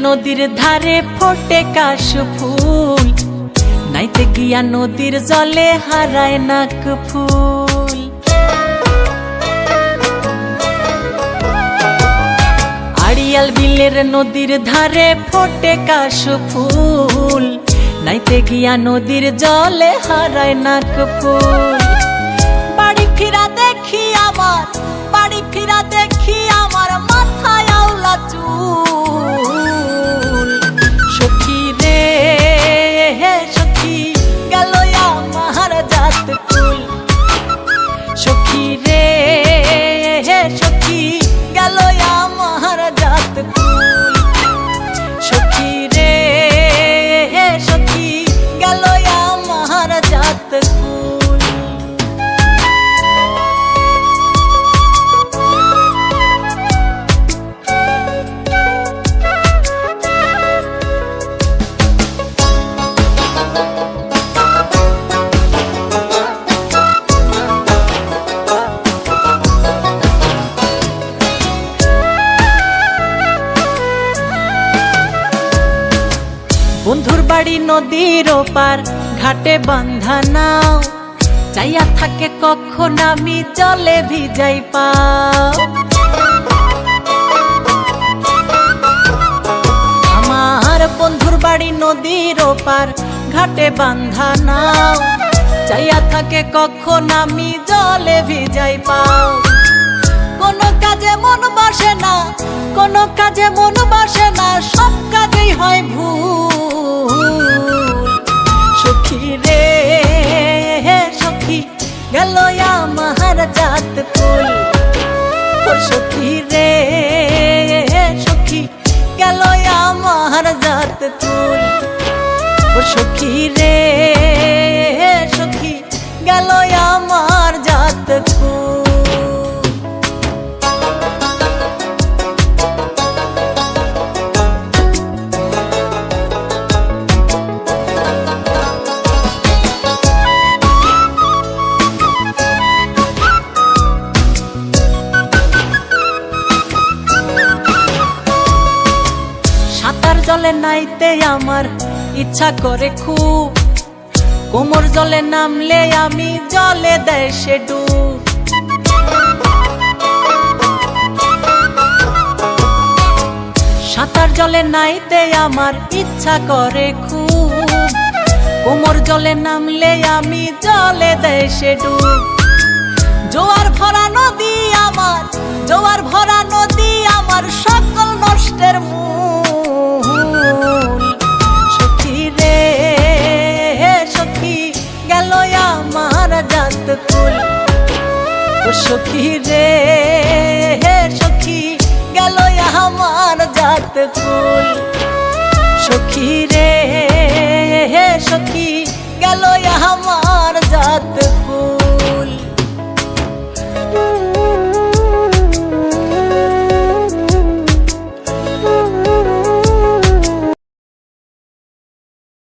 নদীর ধারে ফোটে কাশ ফুল, নাইতে গিয়া নদীর জলে হারায় নাক ফুল। আড়িয়াল বিলের নদীর ধারে ফোটে কাশ ফুল, নাইতে গিয়া নদীর জলে হারায় নাক ফুল। বাড়ি ফিরা দেখি আমার, বাড়ি ফিরা দেখি আমার মাথায় আউলা চুল। সখী রে সখী গেল আমার জাত কুল, সখী রে সখী গেল আমার জাত কুল, সখী রে সখী গেল আমার জাত কুল। বন্ধুর বাড়ি নদীর ওপার, ঘাটে বান্ধা নাও, চাইয়া থাকে কখন আমি জলে ভিজাই পাও। আমার বন্ধুর বাড়ি নদীর ওপার, ঘাটে বান্ধা নাও, চাইয়া থাকে কখন আমি জলে ভিজাই পাও। কোনো কাজে মন বসে না, কোনো কাজে মন বসে না, সব কাজেই হয় ভুল। সখী রে সখী গেল আমার জাত কুল, সখী রে সখী গেল আমার জাত কুল, সখী রে সখী গেল আমার জাত কুল। জলে নাইতে আমার ইচ্ছা করে খুব, কোমর জলে নামলে আমি জলে দেয় সে ডুব। সাঁতার জলে নাইতে আমার ইচ্ছা করে খুব, কোমর জলে নামলে আমি জলে দেয় সে ডুব। জোয়ার ভরা নদী আমার, জোয়ার ভরা নদী আমার সকল নষ্টের মূল।